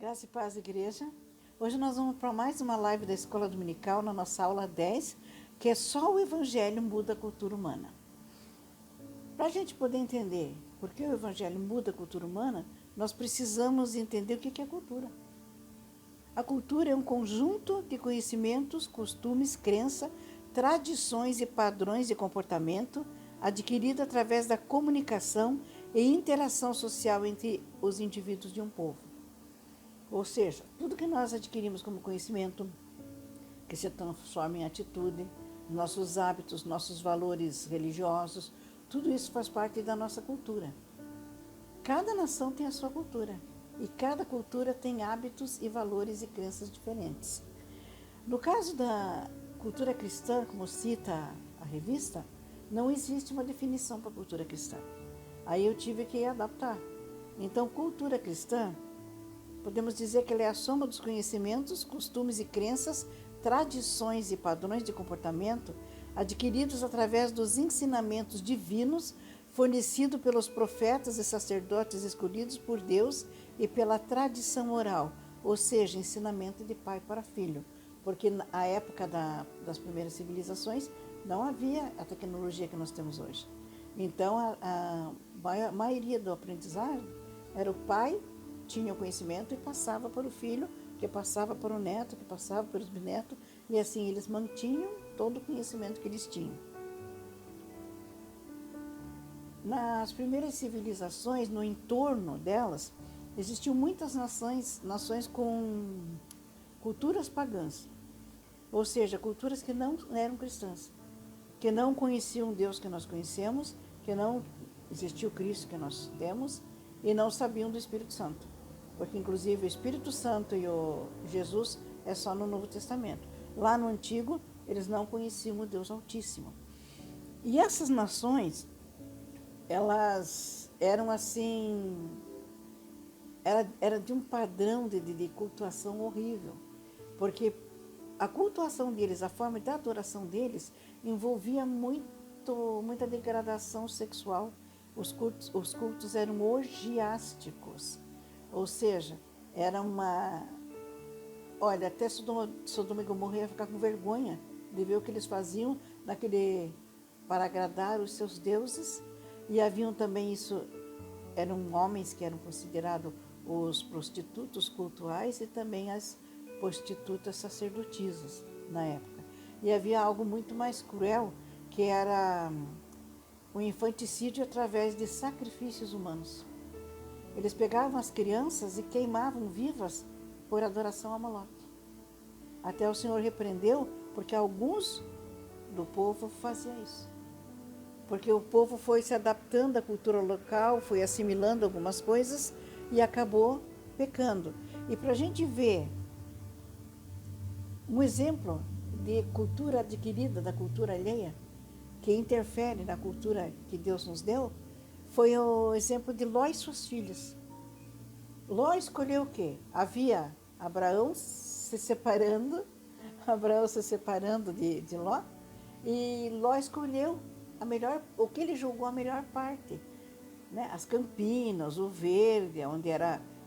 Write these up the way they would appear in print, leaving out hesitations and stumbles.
Graça e paz, igreja. Hoje nós vamos para mais uma live da Escola Dominical, na nossa aula 10, que é só o Evangelho muda a cultura humana. Para a gente poder entender por que o Evangelho muda a cultura humana, nós precisamos entender o que é cultura. A cultura é um conjunto de conhecimentos, costumes, crença, tradições e padrões de comportamento adquirido através da comunicação e interação social entre os indivíduos de um povo. Ou seja, tudo que nós adquirimos como conhecimento, que se transforma em atitude, nossos hábitos, nossos valores religiosos, tudo isso faz parte da nossa cultura. Cada nação tem a sua cultura e cada cultura tem hábitos e valores e crenças diferentes. No caso da cultura cristã, como cita a revista, não existe uma definição para a cultura cristã. Aí eu tive que adaptar. Então, cultura cristã, podemos dizer que ela é a soma dos conhecimentos, costumes e crenças, tradições e padrões de comportamento adquiridos através dos ensinamentos divinos fornecidos pelos profetas e sacerdotes escolhidos por Deus e pela tradição oral, ou seja, ensinamento de pai para filho. Porque na época das primeiras civilizações não havia a tecnologia que nós temos hoje. Então, a maioria do aprendizado era o pai tinha o conhecimento e passava para o filho, que passava para o neto, que passava para os bisnetos, e assim eles mantinham todo o conhecimento que eles tinham. Nas primeiras civilizações, no entorno delas, existiam muitas nações com culturas pagãs, ou seja, culturas que não eram cristãs, que não conheciam o Deus que nós conhecemos, que não existia o Cristo que nós temos e não sabiam do Espírito Santo. Porque, inclusive, o Espírito Santo e o Jesus é só no Novo Testamento. Lá no Antigo, eles não conheciam o Deus Altíssimo. E essas nações, elas eram assim, era de um padrão de cultuação horrível. Porque a cultuação deles, a forma de adoração deles, envolvia muita degradação sexual. Os cultos eram orgiásticos. Ou seja, era uma... Olha, até Sodoma e Gomorra ia ficar com vergonha de ver o que eles faziam para agradar os seus deuses. E haviam também isso, eram homens que eram considerados os prostitutos cultuais e também as prostitutas sacerdotisas na época. E havia algo muito mais cruel, que era o infanticídio através de sacrifícios humanos. Eles pegavam as crianças e queimavam vivas por adoração a Moloque. Até o Senhor repreendeu, porque alguns do povo faziam isso. Porque o povo foi se adaptando à cultura local, foi assimilando algumas coisas e acabou pecando. E para a gente ver um exemplo de cultura adquirida da cultura alheia, que interfere na cultura que Deus nos deu, foi o exemplo de Ló e suas filhas. Ló escolheu o quê? Havia Abraão se separando de Ló, e Ló escolheu o que ele julgou a melhor parte, né? As campinas, o verde, onde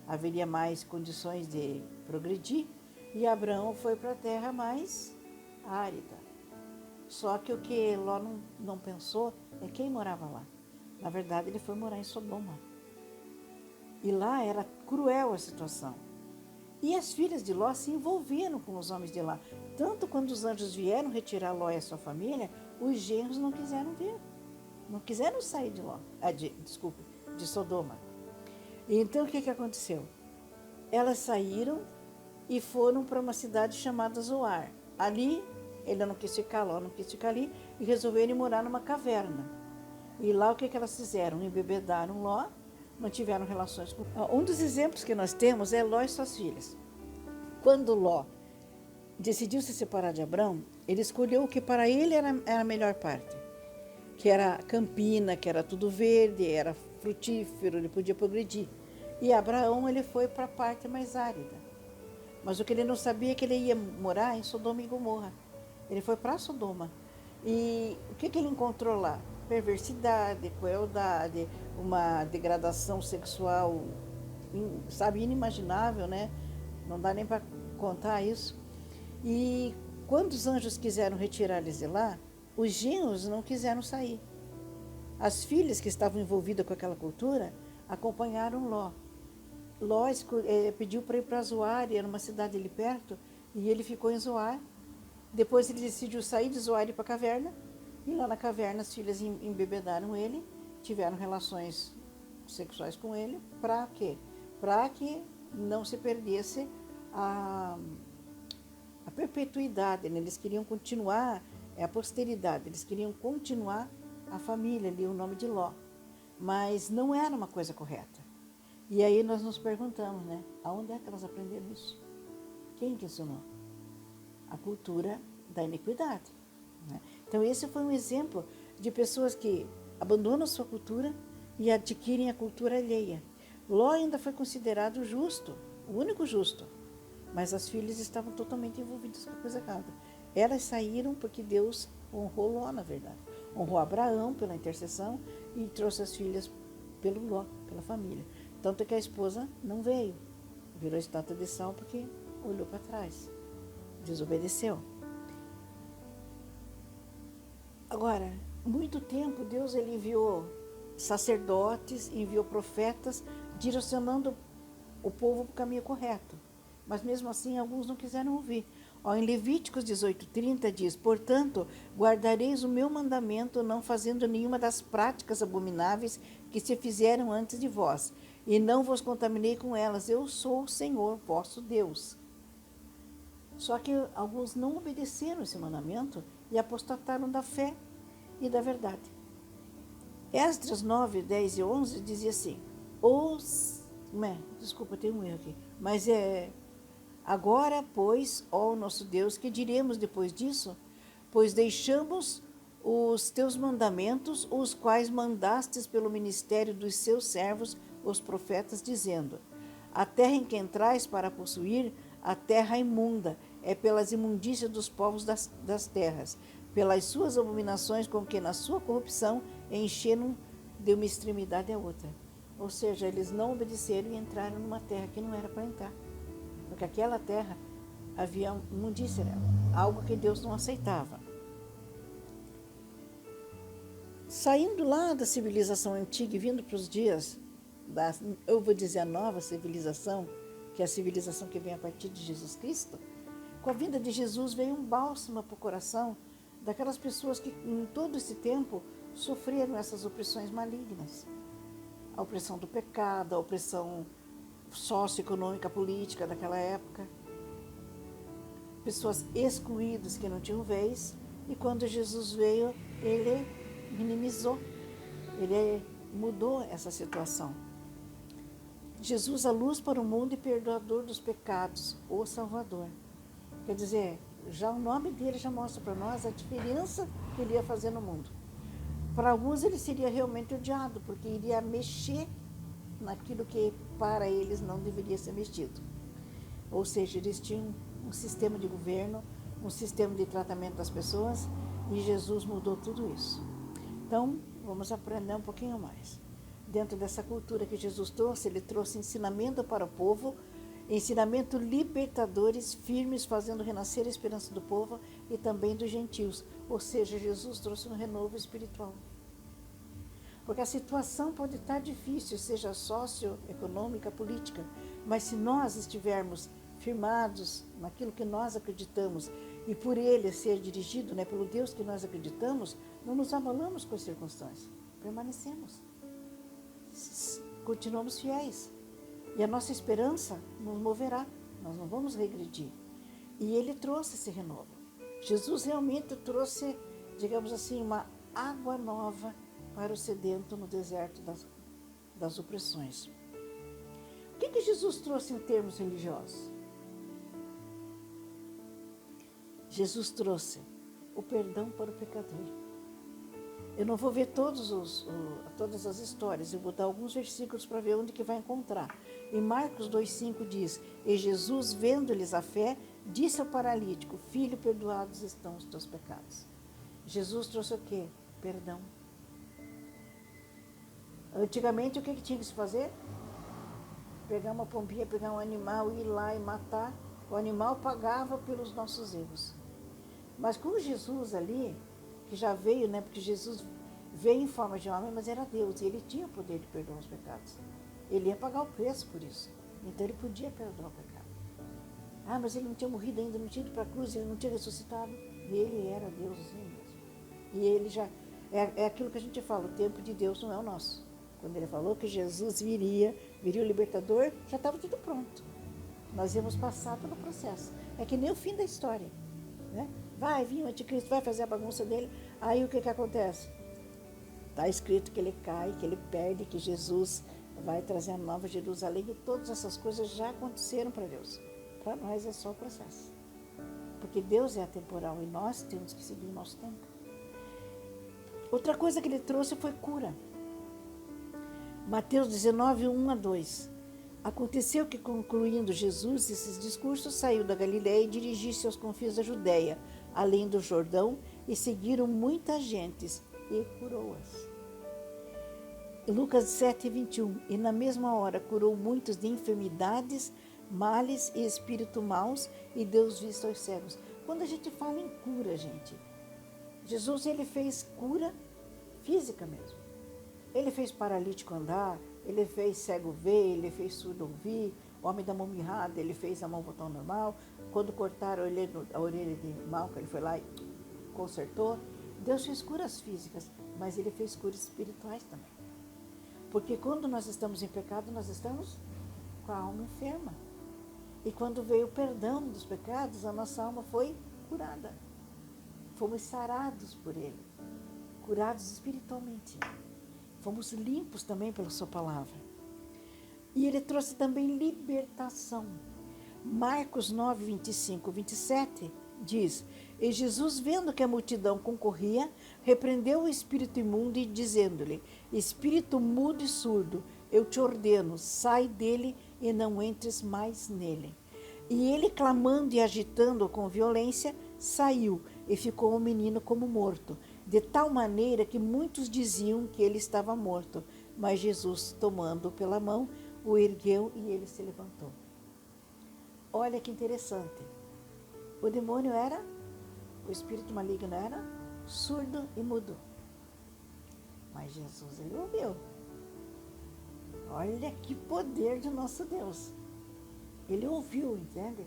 haveria mais condições de progredir, e Abraão foi para a terra mais árida. Só que o que Ló não pensou é quem morava lá. Na verdade, ele foi morar em Sodoma. E lá era cruel a situação. E as filhas de Ló se envolveram com os homens de lá. Tanto quando os anjos vieram retirar Ló e a sua família, os genros não quiseram vir. Não quiseram sair de Ló. De Sodoma. E então o que aconteceu? Elas saíram e foram para uma cidade chamada Zoar. Ali, ele não quis ficar, Ló não quis ficar ali, e resolveram morar numa caverna. E lá o que elas fizeram? Embebedaram Ló, mantiveram relações com... Um dos exemplos que nós temos é Ló e suas filhas. Quando Ló decidiu se separar de Abrão, ele escolheu o que para ele era a melhor parte, que era campina, que era tudo verde, era frutífero, ele podia progredir. E Abraão, ele foi para a parte mais árida. Mas o que ele não sabia é que ele ia morar em Sodoma e Gomorra. Ele foi para Sodoma. E o que ele encontrou lá? Perversidade, crueldade, uma degradação sexual, sabe, inimaginável, né? não dá nem para contar isso. E quando os anjos quiseram retirar eles de lá, os genros não quiseram sair. As filhas que estavam envolvidas com aquela cultura acompanharam Ló. Ló pediu para ir para Zoar, era uma cidade ali perto, e ele ficou em Zoar. Depois ele decidiu sair de Zoar e ir para a caverna, e lá na caverna as filhas embebedaram ele, tiveram relações sexuais com ele, para quê? Para que não se perdesse a perpetuidade, né? Eles queriam continuar, a posteridade, eles queriam continuar a família ali, o nome de Ló. Mas não era uma coisa correta. E aí nós nos perguntamos, né? Aonde é que elas aprenderam isso? Quem que ensinou? A cultura da iniquidade. Né? Então esse foi um exemplo de pessoas que abandonam sua cultura e adquirem a cultura alheia. Ló ainda foi considerado justo, o único justo, mas as filhas estavam totalmente envolvidas com a coisa errada. Elas saíram porque Deus honrou Ló, na verdade. Honrou Abraão pela intercessão e trouxe as filhas pelo Ló, pela família. Tanto que a esposa não veio, virou estátua de sal porque olhou para trás, desobedeceu. Agora, muito tempo Deus ele enviou sacerdotes, enviou profetas, direcionando o povo para o caminho correto. Mas mesmo assim, alguns não quiseram ouvir. Em Levíticos 18:30 diz: portanto, guardareis o meu mandamento, não fazendo nenhuma das práticas abomináveis que se fizeram antes de vós, e não vos contaminei com elas. Eu sou o Senhor, vosso Deus. Só que alguns não obedeceram esse mandamento e apostataram da fé e da verdade. Esdras 9, 10 e 11 dizia assim: desculpa, tem um erro aqui, mas agora, pois, ó nosso Deus, que diremos depois disso? Pois deixamos os teus mandamentos, os quais mandastes pelo ministério dos seus servos, os profetas, dizendo: a terra em que entrais para possuir, a terra imunda, é pelas imundícias dos povos das terras, pelas suas abominações com que na sua corrupção encheram de uma extremidade a outra. Ou seja, eles não obedeceram e entraram numa terra que não era para entrar. Porque aquela terra havia imundícia nela, algo que Deus não aceitava. Saindo lá da civilização antiga e vindo para os dias, eu vou dizer a nova civilização, que é a civilização que vem a partir de Jesus Cristo, com a vinda de Jesus veio um bálsamo para o coração daquelas pessoas que em todo esse tempo sofreram essas opressões malignas. A opressão do pecado, a opressão socioeconômica, política daquela época. Pessoas excluídas que não tinham vez. E quando Jesus veio, ele minimizou, ele mudou essa situação. Jesus, a luz para o mundo e perdoador dos pecados, o Salvador. Quer dizer, já o nome dele já mostra para nós a diferença que ele ia fazer no mundo. Para alguns ele seria realmente odiado, porque iria mexer naquilo que para eles não deveria ser mexido. Ou seja, eles tinham um sistema de governo, um sistema de tratamento das pessoas, e Jesus mudou tudo isso. Então, vamos aprender um pouquinho mais. Dentro dessa cultura que Jesus trouxe, ele trouxe ensinamento para o povo, ensinamento libertadores, firmes, fazendo renascer a esperança do povo e também dos gentios. Ou seja, Jesus trouxe um renovo espiritual. Porque a situação pode estar difícil, seja socioeconômica, política, mas se nós estivermos firmados naquilo que nós acreditamos e por ele ser dirigido, pelo Deus que nós acreditamos, não nos abalamos com as circunstâncias, permanecemos, continuamos fiéis. E a nossa esperança nos moverá, nós não vamos regredir. E ele trouxe esse renovo. Jesus realmente trouxe, digamos assim, uma água nova para o sedento no deserto das opressões. O que Jesus trouxe em termos religiosos? Jesus trouxe o perdão para o pecador. Eu não vou ver todas as histórias, eu vou dar alguns versículos para ver onde que vai encontrar. Em Marcos 2,5 diz: e Jesus, vendo-lhes a fé, disse ao paralítico: filho, perdoados estão os teus pecados. Jesus trouxe o quê? Perdão. Antigamente, o que tinha que se fazer? pegar uma pombinha, pegar um animal, ir lá e matar. O animal pagava pelos nossos erros. Mas com Jesus ali, que já veio, né? Porque Jesus veio em forma de homem, mas era Deus, e ele tinha o poder de perdoar os pecados. Ele ia pagar o preço por isso. Então ele podia perdoar o pecado. Ah, mas ele não tinha morrido ainda, não tinha ido para a cruz, ele não tinha ressuscitado. Ele era Deus assim mesmo. E ele já... É aquilo que a gente fala, o tempo de Deus não é o nosso. Quando ele falou que Jesus viria o libertador, já estava tudo pronto. Nós íamos passar pelo processo. É que nem o fim da história, né? Vai vir o anticristo, vai fazer a bagunça dele. Aí o que acontece? Está escrito que ele cai, que ele perde, que Jesus vai trazer a nova Jerusalém, e todas essas coisas já aconteceram para Deus. Para nós é só o processo. Porque Deus é atemporal e nós temos que seguir o nosso tempo. Outra coisa que ele trouxe foi cura. Mateus 19, 1-2. Aconteceu que, concluindo Jesus esses discursos, saiu da Galiléia e dirigiu-se aos confins da Judéia, além do Jordão, e seguiram muitas gentes e curou-as. Lucas 7, 21. E na mesma hora curou muitos de enfermidades, males e espíritos maus, e deu vista aos cegos. Quando a gente fala em cura, gente, Jesus ele fez cura física mesmo. Ele fez paralítico andar, ele fez cego ver, ele fez surdo ouvir, homem da mão mirrada, ele fez a mão voltar ao normal. Quando cortaram a orelha de Malca, ele foi lá e consertou. Deus fez curas físicas, mas ele fez curas espirituais também. Porque quando nós estamos em pecado, nós estamos com a alma enferma. E quando veio o perdão dos pecados, a nossa alma foi curada. Fomos sarados por ele, curados espiritualmente. Fomos limpos também pela sua palavra. E ele trouxe também libertação. Marcos 9, 25, 27 diz: E Jesus, vendo que a multidão concorria, repreendeu o espírito imundo e dizendo-lhe: Espírito mudo e surdo, eu te ordeno, sai dele e não entres mais nele. E ele, clamando e agitando com violência, saiu e ficou o menino como morto, de tal maneira que muitos diziam que ele estava morto. Mas Jesus, tomando-o pela mão, o ergueu e ele se levantou. Olha que interessante. O demônio era, o espírito maligno era surdo e mudo. Mas Jesus, ele ouviu. Olha que poder do nosso Deus. Ele ouviu, entende?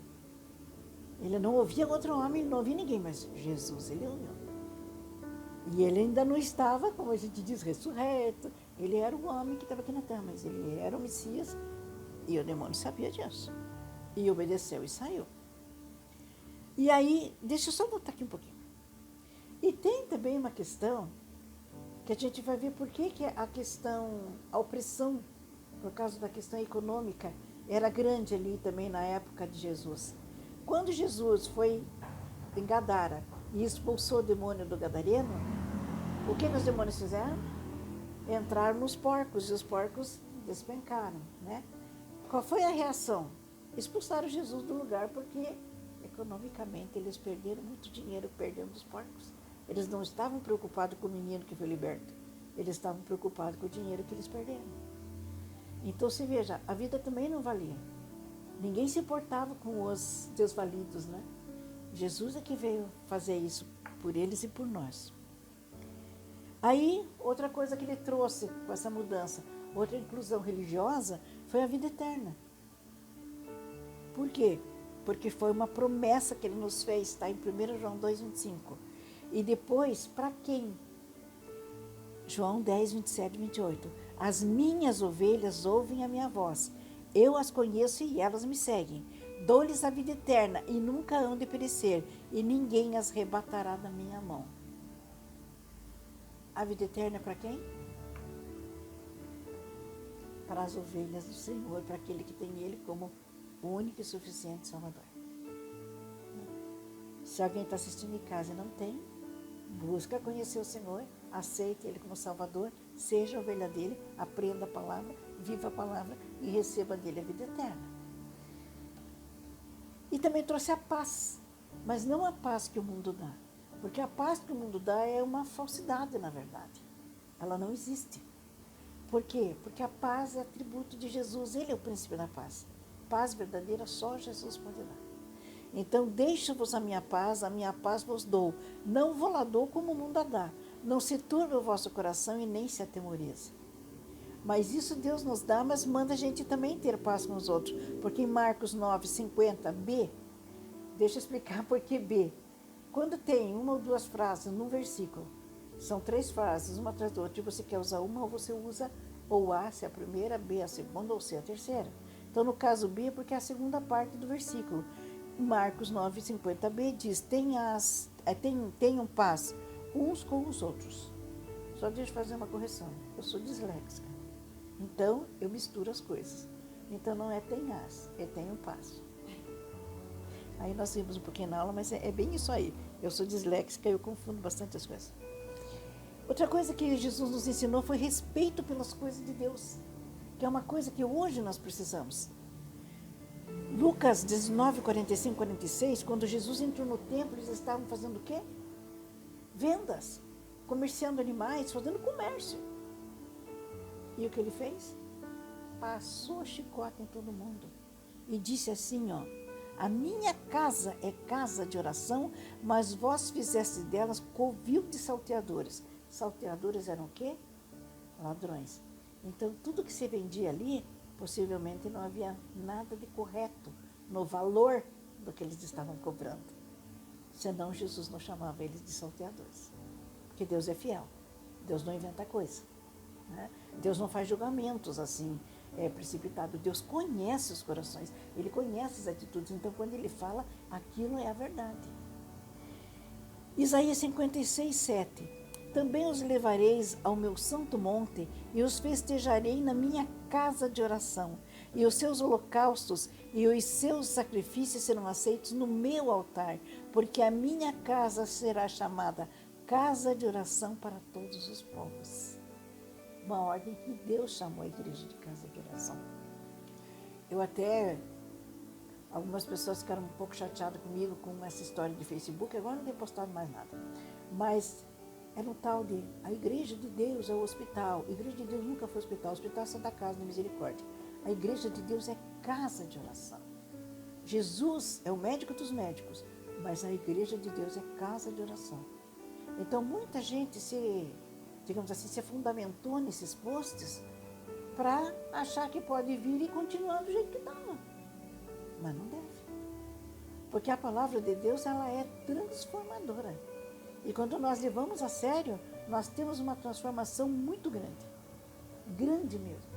Ele não ouvia outro homem, ele não ouvia ninguém, mas Jesus, ele ouviu. E ele ainda não estava, como a gente diz, ressurreto. Ele era o homem que estava aqui na terra, mas ele era o Messias e o demônio sabia disso. E obedeceu e saiu. E aí, deixa eu só voltar aqui um pouquinho. E tem também uma questão que a gente vai ver por que a opressão, por causa da questão econômica, era grande ali também na época de Jesus. Quando Jesus foi em Gadara e expulsou o demônio do gadareno, o que os demônios fizeram? Entraram nos porcos e os porcos despencaram, né? Qual foi a reação? Expulsaram Jesus do lugar porque economicamente eles perderam muito dinheiro perdendo os porcos. Eles não estavam preocupados com o menino que foi liberto, eles estavam preocupados com o dinheiro que eles perderam. Então você veja, a vida também não valia. Ninguém se importava com os desvalidos, né? Jesus é que veio fazer isso por eles e por nós. Aí, outra coisa que ele trouxe com essa mudança, outra inclusão religiosa, foi a vida eterna. Por quê? Porque foi uma promessa que ele nos fez, está em 1 João 2,25. E depois, para quem? João 10, 27 e 28. As minhas ovelhas ouvem a minha voz. Eu as conheço e elas me seguem. Dou-lhes a vida eterna e nunca hão de perecer, e ninguém as arrebatará da minha mão. A vida eterna é para quem? Para as ovelhas do Senhor, para aquele que tem Ele como o único e suficiente Salvador. Se alguém está assistindo em casa e não tem, busca conhecer o Senhor, aceite Ele como Salvador, seja a ovelha dele, aprenda a palavra, viva a palavra e receba dele a vida eterna. E também trouxe a paz, mas não a paz que o mundo dá, porque a paz que o mundo dá é uma falsidade, na verdade. Ela não existe. Por quê? Porque a paz é atributo de Jesus, ele é o príncipe da paz. Paz verdadeira só Jesus pode dar. Então, deixo-vos a minha paz vos dou. Não vou lá dou como o mundo a dá. Não se turbe o vosso coração e nem se atemorize. Mas isso Deus nos dá, mas manda a gente também ter paz com os outros. Porque em Marcos 9:50b, deixa eu explicar por que B. Quando tem uma ou duas frases num versículo, são 3 frases, uma atrás da outra, e você quer usar uma, ou você usa ou A, se é a primeira, B, a segunda, ou C, a terceira. Então, no caso B, é porque é a segunda parte do versículo. Marcos 9:50b diz, tenham paz uns com os outros. Só deixa eu fazer uma correção. Eu sou disléxica. Então, eu misturo as coisas. Então, não é tenhas, é tenham paz. Aí nós vimos um pouquinho na aula, mas é bem isso aí. Eu sou disléxica e eu confundo bastante as coisas. Outra coisa que Jesus nos ensinou foi respeito pelas coisas de Deus, que é uma coisa que hoje nós precisamos. Lucas 19:45, 46, quando Jesus entrou no templo, eles estavam fazendo o quê? Vendas, comerciando animais, fazendo comércio. E o que ele fez? Passou chicote em todo mundo. E disse assim, ó, a minha casa é casa de oração, mas vós fizeste delas covil de salteadores. Salteadores eram o quê? Ladrões. Então, tudo que se vendia ali, possivelmente não havia nada de correto no valor do que eles estavam cobrando. Senão, Jesus não chamava eles de salteadores. Porque Deus é fiel. Deus não inventa coisa. Né? Deus não faz julgamentos assim, precipitado. Deus conhece os corações. Ele conhece as atitudes. Então, quando ele fala, aquilo é a verdade. Isaías 56:7. Também os levareis ao meu santo monte e os festejarei na minha casa de oração. E os seus holocaustos e os seus sacrifícios serão aceitos no meu altar, porque a minha casa será chamada casa de oração para todos os povos. Uma ordem que Deus chamou a igreja de casa de oração. Algumas pessoas ficaram um pouco chateadas comigo com essa história de Facebook, agora não tenho postado mais nada. Mas era um tal de, a igreja de Deus é o hospital. A igreja de Deus nunca foi hospital. O hospital é Santa Casa da Misericórdia. A igreja de Deus é casa de oração. Jesus é o médico dos médicos, mas a igreja de Deus é casa de oração. Então, muita gente se fundamentou nesses posts para achar que pode vir e continuar do jeito que estava. Mas não deve. Porque a palavra de Deus, ela é transformadora. E quando nós levamos a sério, nós temos uma transformação muito grande. Grande mesmo.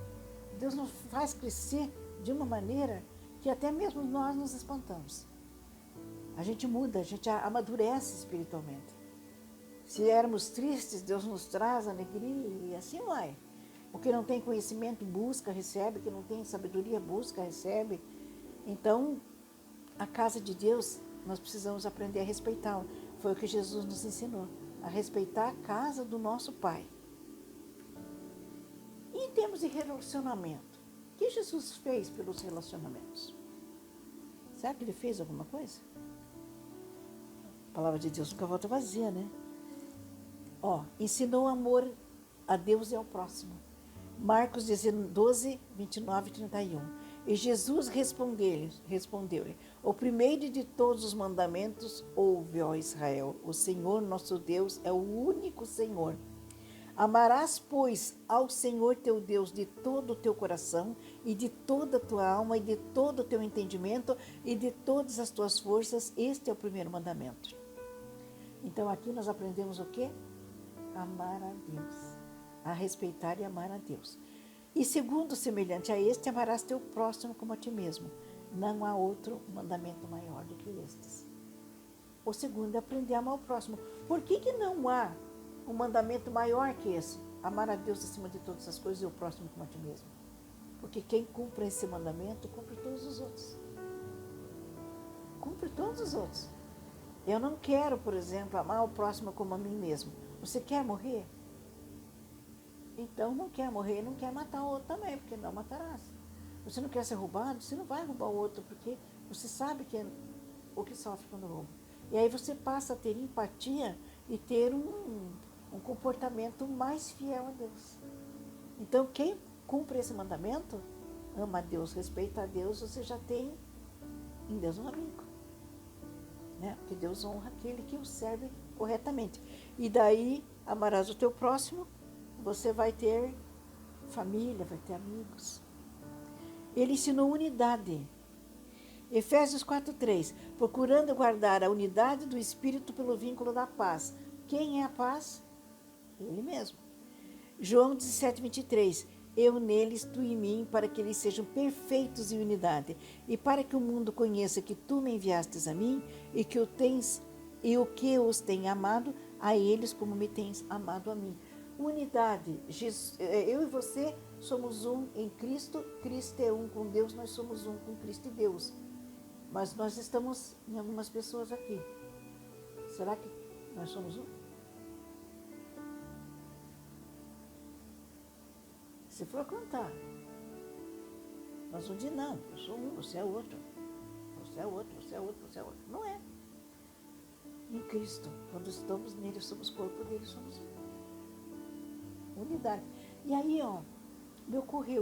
Deus nos faz crescer de uma maneira que até mesmo nós nos espantamos. A gente muda, a gente amadurece espiritualmente. Se éramos tristes, Deus nos traz alegria e assim vai. O que não tem conhecimento, busca, recebe. O que não tem sabedoria, busca, recebe. Então, a casa de Deus, nós precisamos aprender a respeitá-la. Foi o que Jesus nos ensinou, a respeitar a casa do nosso Pai. E em termos de relacionamento, o que Jesus fez pelos relacionamentos? Será que ele fez alguma coisa? A palavra de Deus nunca volta vazia, né? Ensinou amor a Deus e ao próximo. Marcos 12, 29 e 31. E Jesus respondeu-lhe, o primeiro de todos os mandamentos, ouve, ó Israel, o Senhor nosso Deus é o único Senhor. Amarás, pois, ao Senhor teu Deus de todo o teu coração e de toda a tua alma e de todo o teu entendimento e de todas as tuas forças. Este é o primeiro mandamento. Então aqui nós aprendemos o quê? Amar a Deus, a respeitar e amar a Deus. E segundo, semelhante a este, amarás teu próximo como a ti mesmo. Não há outro mandamento maior do que estes. O segundo é aprender a amar o próximo. Por que não há um mandamento maior que esse? Amar a Deus acima de todas as coisas e o próximo como a ti mesmo. Porque quem cumpre esse mandamento, cumpre todos os outros. Cumpre todos os outros. Eu não quero, por exemplo, amar o próximo como a mim mesmo. Você quer morrer? Então não quer morrer, não quer matar o outro também, porque não matarás. Você não quer ser roubado, você não vai roubar o outro, porque você sabe que é o que sofre quando rouba. E aí você passa a ter empatia e ter um comportamento mais fiel a Deus. Então, quem cumpre esse mandamento, ama a Deus, respeita a Deus, você já tem em Deus um amigo. Né? Porque Deus honra aquele que o serve corretamente. E daí, amarás o teu próximo, você vai ter família, vai ter amigos. Ele ensinou unidade. Efésios 4:3, procurando guardar a unidade do Espírito pelo vínculo da paz. Quem é a paz? Ele mesmo. João 17:23, eu neles, tu em mim, para que eles sejam perfeitos em unidade, e para que o mundo conheça que tu me enviastes a mim, e que o que os tem amado, a eles como me tens amado a mim. Unidade. Eu e você somos um em Cristo, Cristo é um com Deus, nós somos um com Cristo e Deus. Mas nós estamos em algumas pessoas aqui. Será que nós somos um? Se for contar, nós vamos dizer, não, eu sou um, você é outro. Você é outro, você é outro, você é outro. Não é. Em Cristo, quando estamos nele, somos corpo dele, somos unidade. E aí, ó,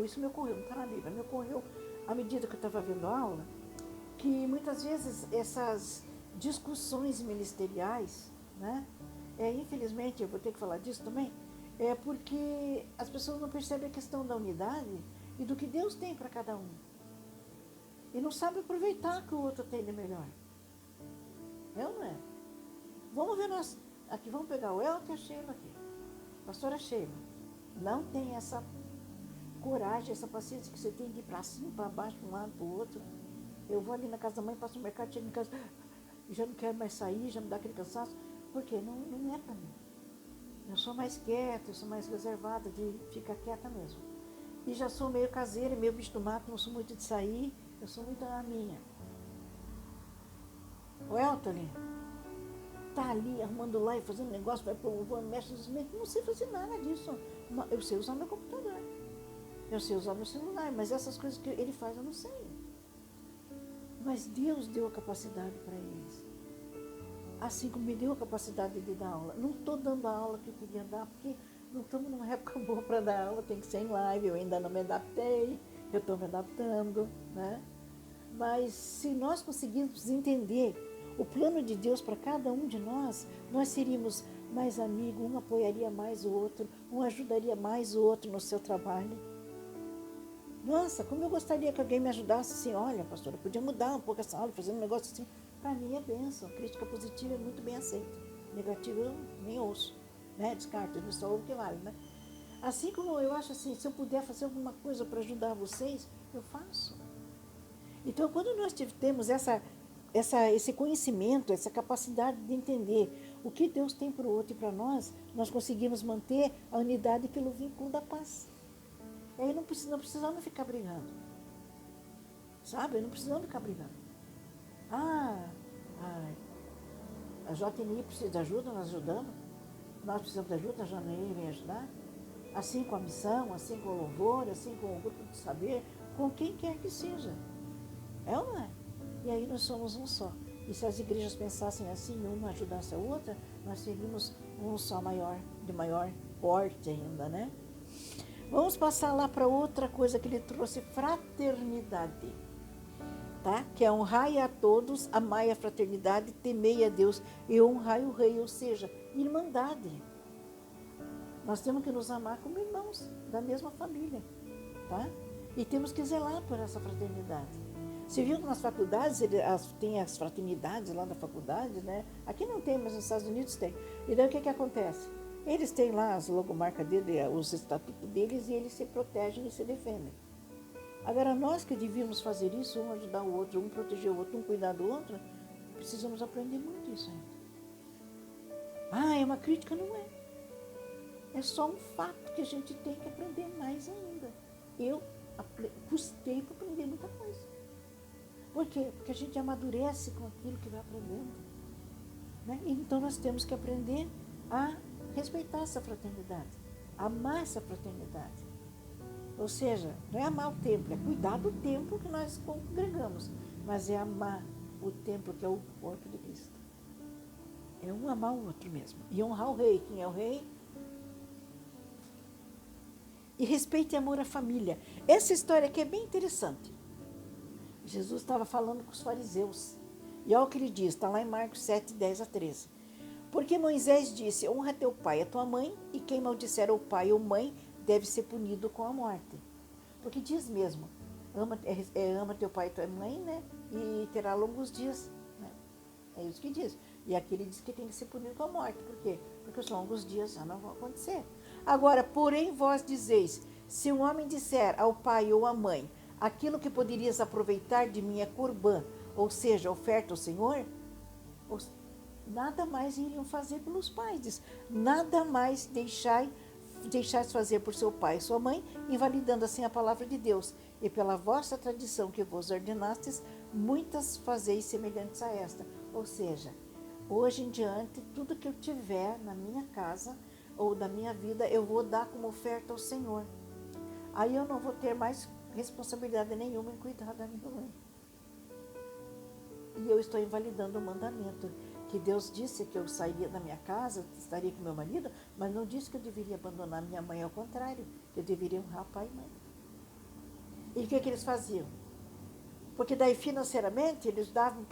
isso me ocorreu, não está na Bíblia, me ocorreu à medida que eu estava vendo a aula, que muitas vezes essas discussões ministeriais, né, infelizmente, eu vou ter que falar disso também, é porque as pessoas não percebem a questão da unidade e do que Deus tem para cada um. E não sabem aproveitar o que o outro tem de melhor. É ou não é? Vamos ver nós. Aqui, vamos pegar o Elton e a Sheila aqui. Pastora Sheila, não tem essa coragem, essa paciência que você tem de ir para cima, para baixo, de um lado, para o outro. Eu vou ali na casa da mãe, passo no mercado, chego em casa, já não quero mais sair, já me dá aquele cansaço. Por quê? Não é para mim. Eu sou mais quieta, eu sou mais reservada, de ficar quieta mesmo. E já sou meio caseira, meio bicho do mato, não sou muito de sair, eu sou muito a minha. O Elton tá ali arrumando lá e fazendo negócio, vai pro mexe nos meios, não sei fazer nada disso. Eu sei usar meu computador, eu sei usar meu celular, mas essas coisas que ele faz eu não sei. Mas Deus deu a capacidade para eles. Assim como me deu a capacidade de dar aula. Não estou dando a aula que eu queria dar, porque não estamos numa época boa para dar aula, tem que ser em live, eu ainda não me adaptei, eu estou me adaptando, né? Mas se nós conseguirmos entender o plano de Deus para cada um de nós seríamos mais amigos, um apoiaria mais o outro, um ajudaria mais o outro no seu trabalho. Nossa, como eu gostaria que alguém me ajudasse assim, olha, pastora, podia mudar um pouco essa aula, fazer um negócio assim. Para mim é bênção, crítica positiva é muito bem aceita. Negativa eu nem ouço, né? Descarto, eu só ouvo o que vale, né? Assim como eu acho assim, se eu puder fazer alguma coisa para ajudar vocês, eu faço. Então, quando nós temos esse conhecimento, essa capacidade de entender o que Deus tem para o outro e para nós conseguimos manter a unidade pelo vínculo da paz. E aí não precisamos ficar brigando. Sabe? Não precisamos ficar brigando. A JNI precisa de ajuda, nós ajudamos. Nós precisamos de ajuda, a JNI vem ajudar. Assim com a missão, assim com o louvor, assim com o grupo de saber, com quem quer que seja. É ou não é? E aí nós somos um só. E se as igrejas pensassem assim, uma ajudasse a outra, nós seríamos um só maior, de maior porte ainda, né? Vamos passar lá para outra coisa que ele trouxe, fraternidade. Tá? Que é honrai a todos, amai a fraternidade, temei a Deus e honrai o rei, ou seja, irmandade. Nós temos que nos amar como irmãos da mesma família, tá? E temos que zelar por essa fraternidade. Você viu que nas faculdades, tem as fraternidades lá da faculdade, né? Aqui não tem, mas nos Estados Unidos tem. E daí o que acontece? Eles têm lá as logomarcas deles, os estatutos deles, e eles se protegem e se defendem. Agora, nós que devíamos fazer isso, um ajudar o outro, um proteger o outro, um cuidar do outro, precisamos aprender muito isso ainda. É uma crítica? Não é. É só um fato que a gente tem que aprender mais ainda. Eu custei para aprender muita coisa. Por quê? Porque a gente amadurece com aquilo que vai aprendendo. Né? Então, nós temos que aprender a respeitar essa fraternidade, amar essa fraternidade. Ou seja, não é amar o templo, é cuidar do templo que nós congregamos, mas é amar o templo que é o corpo de Cristo. É um amar o outro mesmo. E honrar o rei. Quem é o rei? e respeito e amor à família. Essa história aqui é bem interessante. Jesus estava falando com os fariseus. E olha o que ele diz, está lá em Marcos 7, 10 a 13. Porque Moisés disse, honra teu pai e a tua mãe, e quem maldisser o pai ou mãe deve ser punido com a morte. Porque diz mesmo, ama teu pai e tua mãe, né? E terá longos dias. Né? É isso que diz. E aqui ele diz que tem que ser punido com a morte. Por quê? Porque os longos dias já não vão acontecer. Agora, porém, vós dizeis, se um homem disser ao pai ou à mãe, aquilo que poderias aproveitar de mim é corbã, ou seja, oferta ao Senhor, nada mais iriam fazer pelos pais. Diz, nada mais deixais fazer por seu pai e sua mãe, invalidando assim a palavra de Deus. E pela vossa tradição que vos ordenastes, muitas fazeis semelhantes a esta. Ou seja, hoje em diante, tudo que eu tiver na minha casa ou da minha vida, eu vou dar como oferta ao Senhor. Aí eu não vou ter mais responsabilidade nenhuma em cuidar da minha mãe. E eu estou invalidando o mandamento, que Deus disse que eu sairia da minha casa, estaria com meu marido, mas não disse que eu deveria abandonar minha mãe, ao contrário, que eu deveria honrar pai e mãe. E o que eles faziam? Porque daí financeiramente eles davam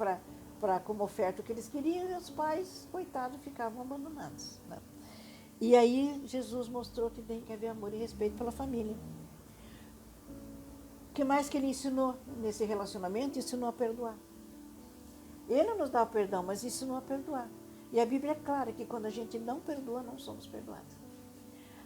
como oferta o que eles queriam e os pais, coitados, ficavam abandonados. Né? E aí Jesus mostrou que tem que haver amor e respeito pela família. O que mais que ele ensinou nesse relacionamento? Ensinou a perdoar. Ele nos dá o perdão, mas ensinou a perdoar. E a Bíblia é clara que quando a gente não perdoa, não somos perdoados.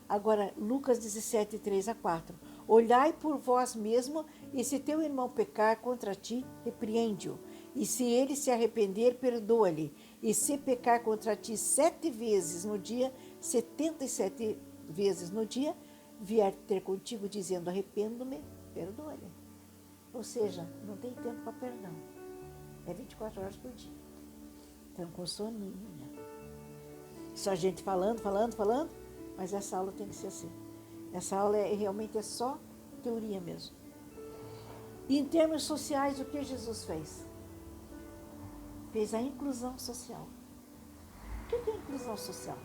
Agora, Lucas 17, 3 a 4. Olhai por vós mesmo, e se teu irmão pecar contra ti, repreende-o. E se ele se arrepender, perdoa-lhe. E se pecar contra ti 7 vezes no dia, 77 vezes no dia, vier ter contigo dizendo, arrependo-me, perdoa-lhe. Ou seja, não tem tempo para perdão. É 24 horas por dia. Então, com soninho. Só a gente falando, mas essa aula tem que ser assim. Essa aula realmente é só teoria mesmo. E em termos sociais, o que Jesus fez? Fez a inclusão social. O que é inclusão social?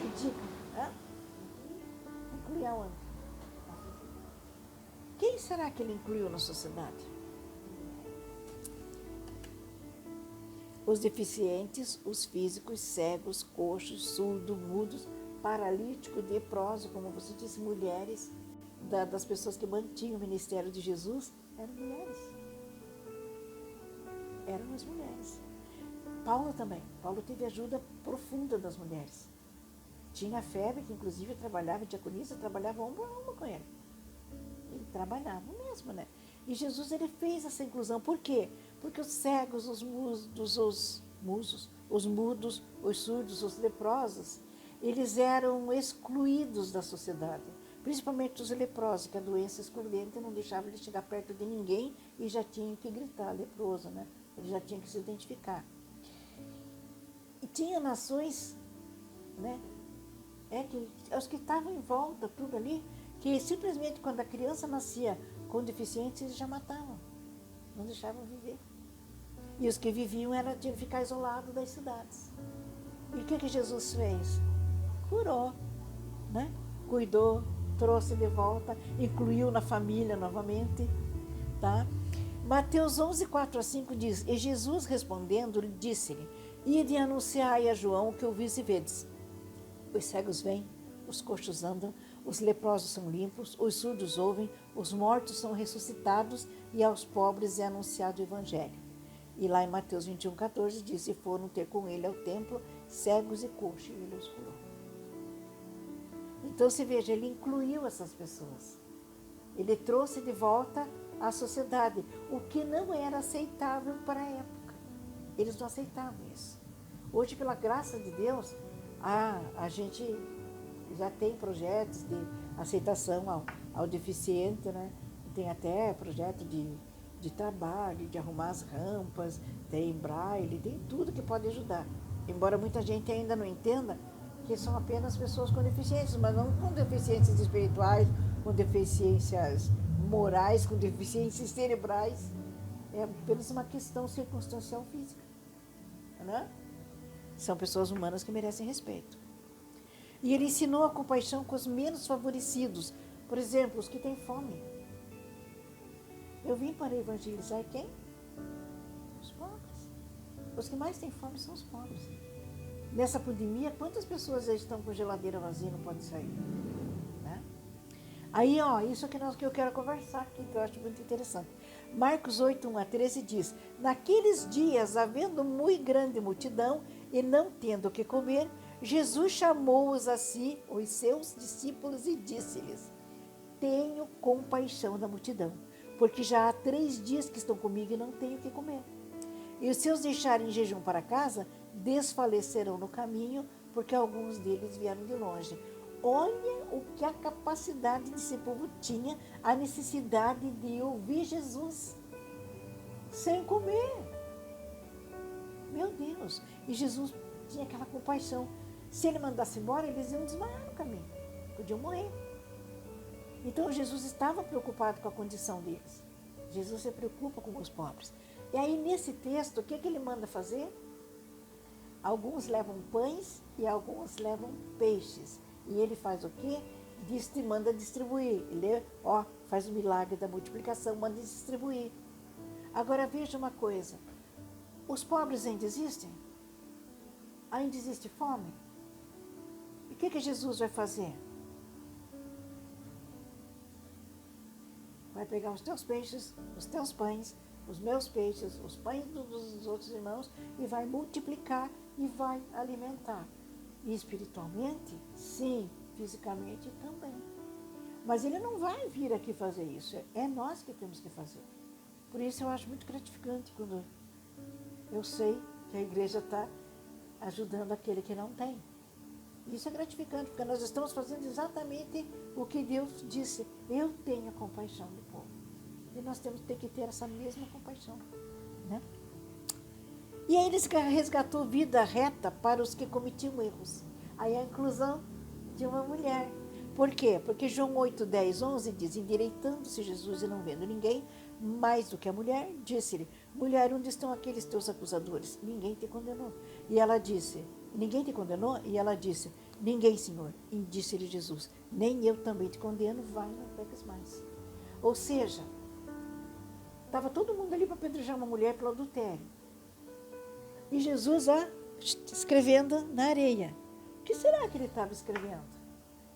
Me diga. Incluir aonde? Quem será que ele incluiu na sociedade? Os deficientes, os físicos, cegos, coxos, surdos, mudos, paralíticos, leprosos, como você disse, mulheres, das pessoas que mantinham o ministério de Jesus, eram mulheres. Eram as mulheres. Paulo também. Paulo teve ajuda profunda das mulheres. Tinha febre, que inclusive trabalhava, diaconisa, trabalhava ombro a ombro com ele. Ele trabalhava mesmo, né? E Jesus, ele fez essa inclusão. Por quê? Porque os cegos, os mudos, os surdos, os leprosos, eles eram excluídos da sociedade. Principalmente os leprosos, que a doença excludente não deixava ele chegar perto de ninguém e já tinha que gritar, leproso, né? Ele já tinha que se identificar. E tinha nações, né? Os que estavam em volta, tudo ali, que simplesmente quando a criança nascia com deficiência, eles já matavam. Não deixavam viver. E os que viviam tinham que ficar isolados das cidades. E o que Jesus fez? Curou, né? Cuidou, trouxe de volta, incluiu na família novamente. Tá? Mateus 11, 4 a 5 diz, e Jesus respondendo, disse-lhe, ide e anunciai a João o que ouvis e vedes. Os cegos vêm, os coxos andam, os leprosos são limpos, os surdos ouvem, os mortos são ressuscitados e aos pobres é anunciado o evangelho. E lá em Mateus 21, 14 diz, e foram ter com ele ao templo cegos e coxos, e ele os curou. Então, se veja, ele incluiu essas pessoas. Ele trouxe de volta à sociedade, o que não era aceitável para a época. Eles não aceitavam isso. Hoje, pela graça de Deus, a gente já tem projetos de aceitação ao deficiente, né? Tem até projeto de trabalho, de arrumar as rampas, tem braille, tem tudo que pode ajudar. Embora muita gente ainda não entenda que são apenas pessoas com deficiências, mas não com deficiências espirituais, com deficiências morais, com deficiências cerebrais. É apenas uma questão circunstancial física. Né? São pessoas humanas que merecem respeito. E ele ensinou a compaixão com os menos favorecidos. Por exemplo, os que têm fome. Eu vim para evangelizar quem? Os pobres. Os que mais têm fome são os pobres. Nessa pandemia, quantas pessoas já estão com geladeira vazia e não podem sair? Né? Aí, isso que eu quero conversar aqui, que eu acho muito interessante. Marcos 8, 1-13 diz: Naqueles dias, havendo muito grande multidão e não tendo o que comer, Jesus chamou-os a si, os seus discípulos, e disse-lhes: Tenho compaixão da multidão, porque já há 3 dias que estão comigo e não tenho o que comer. E se os deixarem em jejum para casa, desfalecerão no caminho, porque alguns deles vieram de longe. Olha o que a capacidade desse povo tinha, a necessidade de ouvir Jesus sem comer. Meu Deus! E Jesus tinha aquela compaixão. Se ele mandasse embora, eles iam desmaiar no caminho. Podiam morrer. Então Jesus estava preocupado com a condição deles. Jesus se preocupa com os pobres. E aí nesse texto, o que ele manda fazer? Alguns levam pães e alguns levam peixes. E ele faz o quê? Manda distribuir. Ele faz o milagre da multiplicação, manda distribuir. Agora veja uma coisa. Os pobres ainda existem? Ainda existe fome? E o que Jesus vai fazer? Vai pegar os teus peixes, os teus pães, os meus peixes, os pães dos outros irmãos e vai multiplicar e vai alimentar. E espiritualmente, sim, fisicamente também. Mas ele não vai vir aqui fazer isso, é nós que temos que fazer. Por isso eu acho muito gratificante quando eu sei que a igreja está ajudando aquele que não tem. Isso é gratificante, porque nós estamos fazendo exatamente o que Deus disse. Eu tenho compaixão do povo. E nós temos que ter essa mesma compaixão. Né? E aí ele resgatou vida reta para os que cometiam erros. Aí a inclusão de uma mulher. Por quê? Porque João 8, 10, 11 diz: Endireitando-se Jesus e não vendo ninguém, mais do que a mulher, disse-lhe: Mulher, onde estão aqueles teus acusadores? Ninguém te condenou. E ela disse: Ninguém te condenou? E ela disse: Ninguém, Senhor. E disse-lhe Jesus: Nem eu também te condeno, vai, não peques mais. Ou seja, estava todo mundo ali para apedrejar uma mulher pelo adultério. E Jesus, escrevendo na areia. O que será que ele estava escrevendo?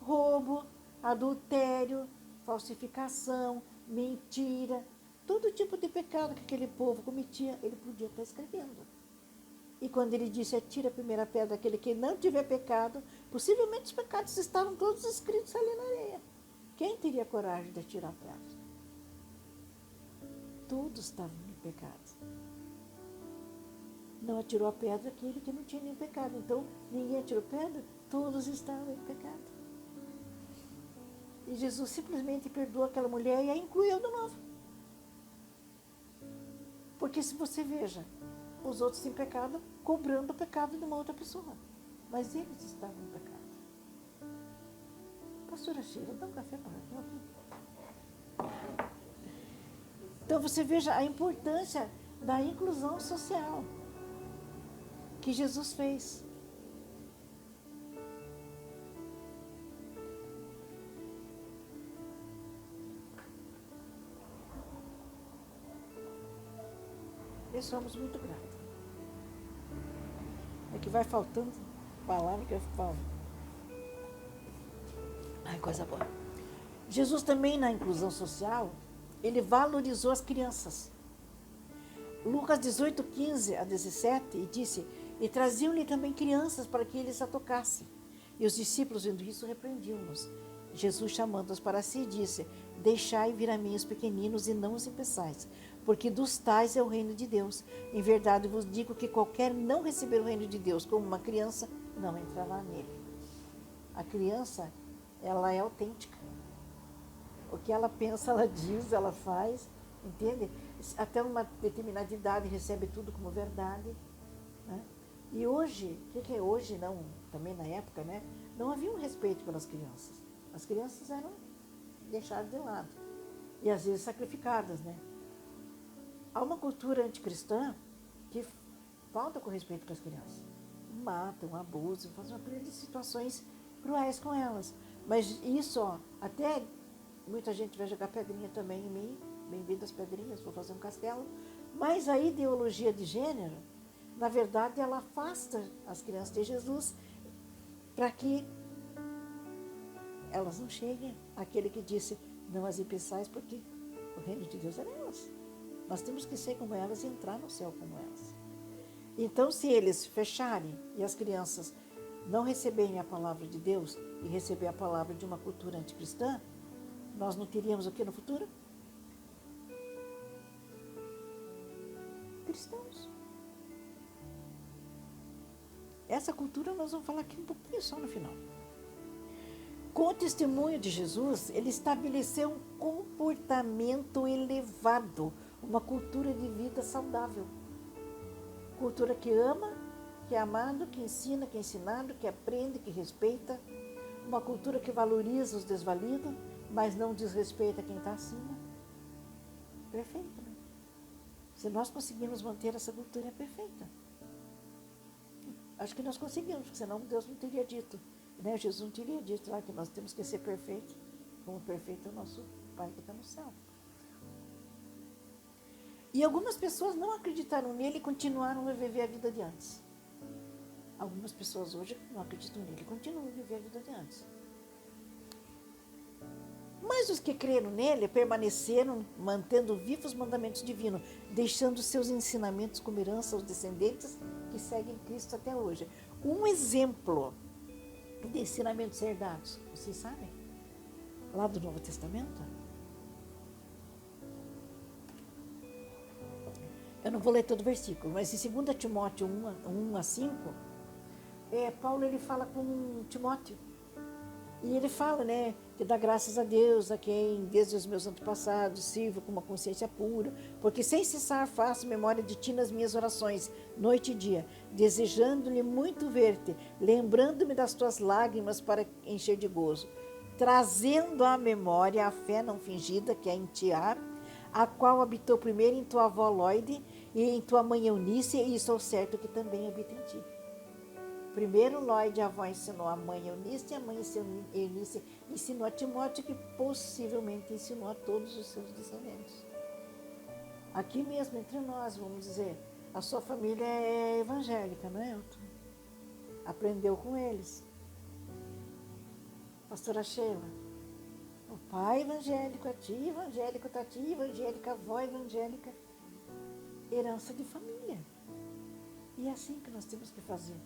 Roubo, adultério, falsificação, mentira, todo tipo de pecado que aquele povo cometia, ele podia estar escrevendo. E quando ele disse: Atira a primeira pedra aquele que não tiver pecado, possivelmente os pecados estavam todos escritos ali na areia. Quem teria coragem de atirar a pedra? Todos estavam em pecado. Não atirou a pedra aquele que não tinha nenhum pecado. Então, ninguém atirou pedra, todos estavam em pecado. E Jesus simplesmente perdoou aquela mulher e a incluiu de novo. Porque se você veja, os outros têm pecado cobrando o pecado de uma outra pessoa. Mas eles estavam em pecado. Pastora Sheila, dá um café para ela. Então você veja a importância da inclusão social que Jesus fez. E somos muito gratos. É que vai faltando palavra que eu falo. Ai, coisa boa. Jesus também, na inclusão social, ele valorizou as crianças. Lucas 18, 15-17, e disse: E traziam-lhe também crianças para que eles a tocassem. E os discípulos, vendo isso, repreendiam-nos. Jesus, chamando-os para si, disse: Deixai vir a mim os pequeninos e não os impeçais, porque dos tais é o reino de Deus. Em verdade vos digo que qualquer não receber o reino de Deus como uma criança, não entrará nele. A criança, ela é autêntica. O que ela pensa, ela diz, ela faz, entende? Até uma determinada idade recebe tudo como verdade. Né? E hoje, o que é hoje, não, também na época, né? Não havia um respeito pelas crianças. As crianças eram deixadas de lado. E às vezes sacrificadas, né? Há uma cultura anticristã que falta com respeito com as crianças. Matam, abusam, fazem uma série de situações cruéis com elas. Mas isso, ó, até muita gente vai jogar pedrinha também em mim, bem-vindas pedrinhas, vou fazer um castelo. Mas a ideologia de gênero, na verdade, ela afasta as crianças de Jesus para que elas não cheguem àquele que disse, não as impeçais, porque o reino de Deus é nelas. Nós temos que ser como elas e entrar no céu como elas. Então, se eles fecharem e as crianças não receberem a palavra de Deus e receber a palavra de uma cultura anticristã, nós não teríamos o que no futuro? Cristãos. Essa cultura nós vamos falar aqui um pouquinho só no final. Com o testemunho de Jesus, ele estabeleceu um comportamento elevado, uma cultura de vida saudável. Cultura que ama, que é amado, que ensina, que é ensinado, que aprende, que respeita. Uma cultura que valoriza os desvalidos, mas não desrespeita quem está acima. Perfeito, né? Se nós conseguirmos manter essa cultura, é perfeita. Acho que nós conseguimos, porque senão Deus não teria dito, né? Jesus não teria dito lá que nós temos que ser perfeitos, como perfeito é o nosso Pai que está no céu. E algumas pessoas não acreditaram nele e continuaram a viver a vida de antes. Algumas pessoas hoje não acreditam nele e continuam a viver a vida de antes. Mas os que creram nele permaneceram mantendo vivos os mandamentos divinos, deixando seus ensinamentos como herança aos descendentes que seguem Cristo até hoje. Um exemplo de ensinamentos herdados, vocês sabem? Lá do Novo Testamento. Eu não vou ler todo o versículo, mas em 2 Timóteo 1 a 5, Paulo ele fala com Timóteo. E ele fala, né, que dá graças a Deus, a quem, desde os meus antepassados, sirvo com uma consciência pura, porque sem cessar faço memória de ti nas minhas orações, noite e dia, desejando-lhe muito ver-te, lembrando-me das tuas lágrimas para encher de gozo, trazendo à memória a fé não fingida que é em ti há, a qual habitou primeiro em tua avó Loide e em tua mãe Eunice, e estou certo que também habita em ti. Primeiro Loide, a avó ensinou a mãe Eunice, e a mãe Eunice ensinou a Timóteo, que possivelmente ensinou a todos os seus descendentes. Aqui mesmo, entre nós, vamos dizer, a sua família é evangélica, não é, Elton? Aprendeu com eles. Pastora Sheila, o pai evangélico, a tia evangélica, a tia evangélica, a avó evangélica, herança de família. E é assim que nós temos que fazer.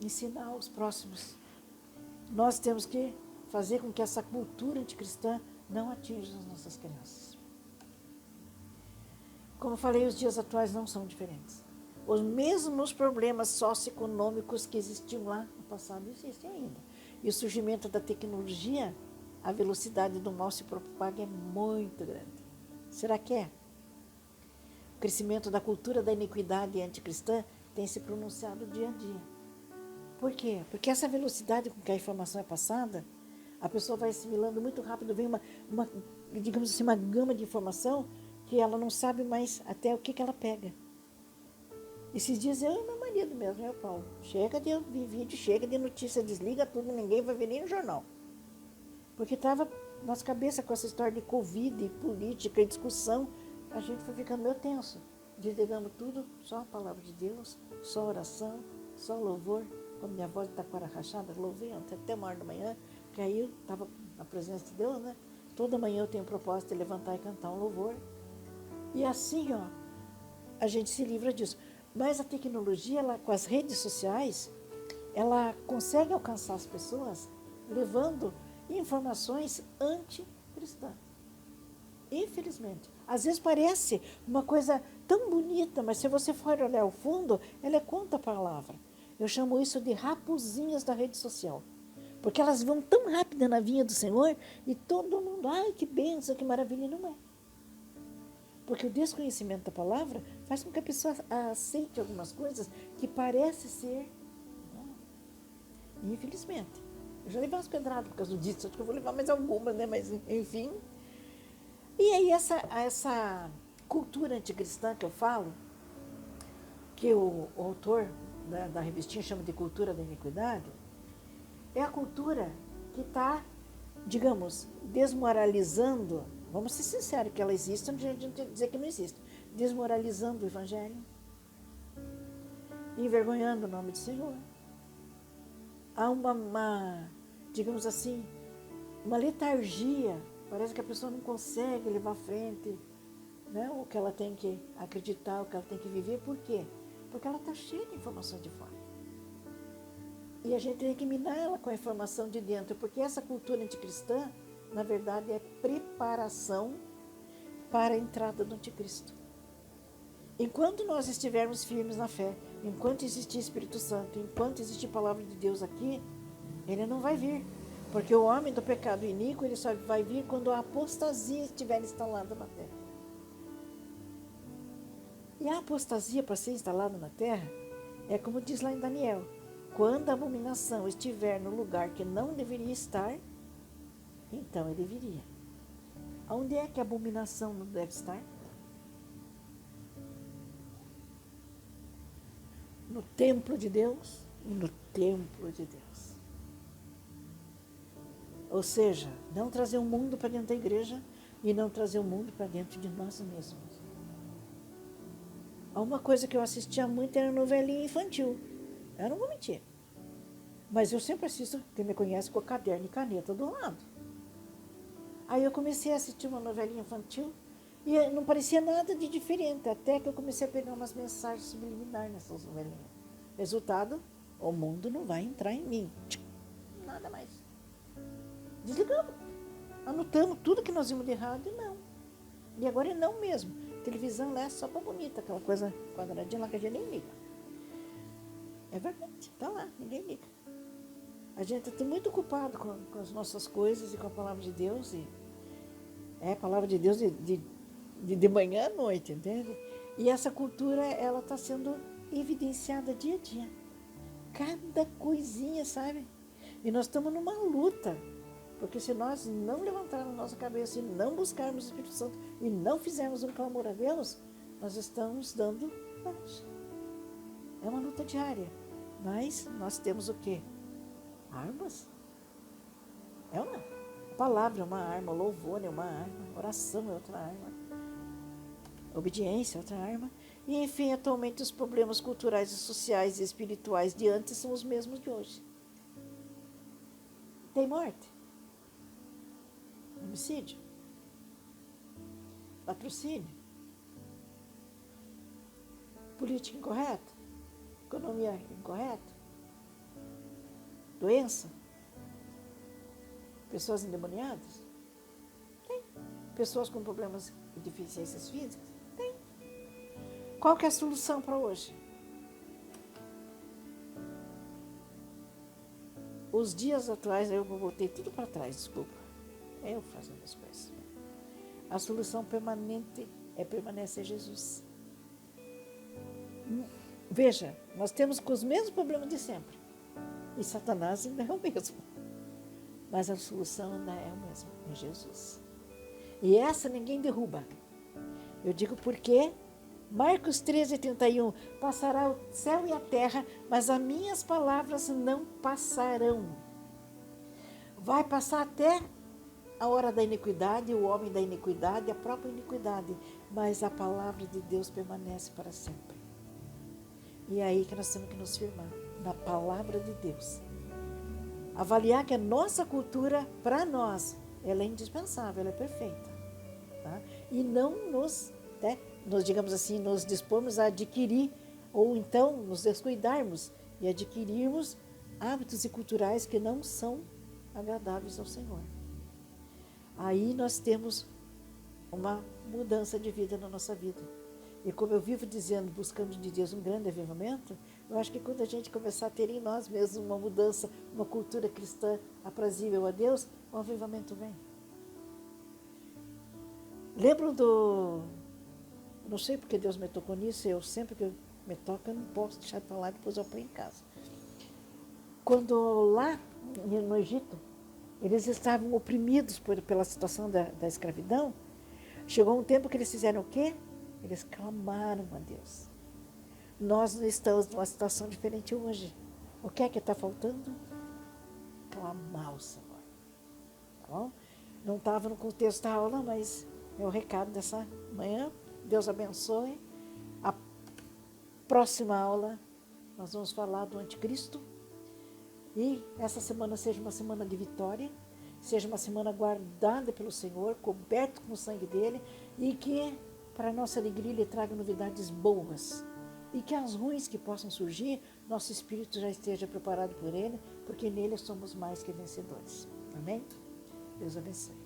Ensinar aos próximos. Nós temos que fazer com que essa cultura anticristã não atinja as nossas crianças. Como falei, os dias atuais não são diferentes. Os mesmos problemas socioeconômicos que existiam lá no passado existem ainda. E o surgimento da tecnologia, a velocidade do mal se propaga é muito grande. Será que é? O crescimento da cultura da iniquidade anticristã tem se pronunciado dia a dia. Por quê? Porque essa velocidade com que a informação é passada, a pessoa vai assimilando muito rápido, vem digamos assim, uma gama de informação que ela não sabe mais até o que ela pega. Esses dias eu e meu marido mesmo, eu, Paulo, chega de vídeo, chega de notícia, desliga tudo, ninguém vai ver nem no jornal. Porque estava nossa cabeça com essa história de Covid, política e discussão, a gente foi ficando meio tenso. Desligamos tudo, só a palavra de Deus, só oração, só louvor. Quando minha voz está com a rachada, louvei até 1h da manhã, porque aí eu estava na presença de Deus, né? Toda manhã eu tenho o propósito de levantar e cantar um louvor. E assim, ó, a gente se livra disso. Mas a tecnologia, ela, com as redes sociais, ela consegue alcançar as pessoas levando informações anticristãs. Infelizmente. Às vezes parece uma coisa tão bonita, mas se você for olhar ao fundo, ela é contra a palavra. Eu chamo isso de raposinhas da rede social. Porque elas vão tão rápido na vinha do Senhor e todo mundo, ai, que bênção, que maravilha, não é. Porque o desconhecimento da palavra faz com que a pessoa aceite algumas coisas que parece ser, não. Infelizmente. Eu já levei umas pedradas por causa disso, acho que eu vou levar mais algumas, né? Mas, enfim. E aí essa cultura anticristã que eu falo, que o autor da revistinha chama de cultura da iniquidade, É a cultura que está, digamos, desmoralizando, vamos ser sinceros, que ela existe, não adianta dizer que não existe, desmoralizando o Evangelho, envergonhando o nome do Senhor. Há digamos assim, uma letargia, parece que a pessoa não consegue levar à frente, né, o que ela tem que acreditar, o que ela tem que viver. Por quê? Porque ela está cheia de informações de fora. E a gente tem que minar ela com a informação de dentro, porque essa cultura anticristã, na verdade, é preparação para a entrada do anticristo. Enquanto nós estivermos firmes na fé, enquanto existir Espírito Santo, enquanto existir Palavra de Deus aqui, ele não vai vir. Porque o homem do pecado iníquo, ele só vai vir quando a apostasia estiver instalada na terra. E a apostasia, para ser instalada na terra, é como diz lá em Daniel: quando a abominação estiver no lugar que não deveria estar, então ele viria. Onde é que a abominação não deve estar? No templo de Deus e no templo de Deus. Ou seja, não trazer o mundo para dentro da igreja e não trazer o mundo para dentro de nós mesmos. Uma coisa que eu assistia muito era novelinha infantil. Eu não vou mentir. Mas eu sempre assisto, quem me conhece, com caderno e caneta do lado. Aí eu comecei a assistir uma novelinha infantil e não parecia nada de diferente, até que eu comecei a pegar umas mensagens subliminares nessas novelinhas. Resultado, o mundo não vai entrar em mim. Nada mais. Desligamos. Anotamos tudo que nós vimos de errado e não. E agora é não mesmo. Televisão lá é só para bonita, aquela coisa quadradinha lá que a gente nem liga. É verdade, está lá, ninguém liga. A gente está muito ocupado com as nossas coisas e com a palavra de Deus. E é a palavra de Deus de manhã à noite, entende? E essa cultura, ela está sendo evidenciada dia a dia. Cada coisinha, sabe? E nós estamos numa luta. Porque se nós não levantarmos a nossa cabeça e não buscarmos o Espírito Santo e não fizermos um clamor a Deus, nós estamos dando baixa. É uma luta diária. Mas nós temos o quê? Armas? É ou não? A palavra é uma arma, o louvor é uma arma, oração é outra arma, obediência é outra arma. E, enfim, atualmente os problemas culturais, sociais e espirituais de antes são os mesmos de hoje. Tem morte, homicídio, latrocínio, política incorreta, economia incorreta, doença, pessoas endemoniadas, tem. Pessoas com problemas e deficiências físicas, tem. Qual que é a solução para hoje? Os dias atuais, eu voltei tudo para trás, desculpa. Eu fazendo as coisas. A solução permanente é permanecer Jesus. Veja, nós temos com os mesmos problemas de sempre. E Satanás ainda é o mesmo. Mas a solução ainda é a mesma, é Jesus. E essa ninguém derruba. Eu digo porque Marcos 13:31, passará o céu e a terra, mas as minhas palavras não passarão. Vai passar até a hora da iniquidade, o homem da iniquidade, a própria iniquidade, mas a palavra de Deus permanece para sempre. E é aí que nós temos que nos firmar, na palavra de Deus. Avaliar que a nossa cultura, para nós, ela é indispensável, ela é perfeita. Tá? E não nos digamos assim, nos dispormos a adquirir, ou então nos descuidarmos e adquirirmos hábitos e culturais que não são agradáveis ao Senhor. Aí nós temos uma mudança de vida na nossa vida. E como eu vivo dizendo, buscando de Deus um grande avivamento, eu acho que quando a gente começar a ter em nós mesmos uma mudança, uma cultura cristã aprazível a Deus, o avivamento vem. Lembro não sei porque Deus me tocou nisso, eu sempre que me toca, eu não posso deixar de falar, depois eu ponho em casa. Quando lá no Egito, eles estavam oprimidos pela situação da escravidão, chegou um tempo que eles fizeram o quê? Eles clamaram a Deus. Nós não estamos numa situação diferente hoje. O que é que está faltando? aclamar o Senhor. Tá bom? Não estava no contexto da aula, mas é o recado dessa manhã. Deus abençoe. A próxima aula nós vamos falar do anticristo. E essa semana seja uma semana de vitória, seja uma semana guardada pelo Senhor, coberto com o sangue dele, e que, para nossa alegria, ele traga novidades boas. E que as ruins que possam surgir, nosso espírito já esteja preparado por ele, porque nele somos mais que vencedores. Amém? Deus abençoe.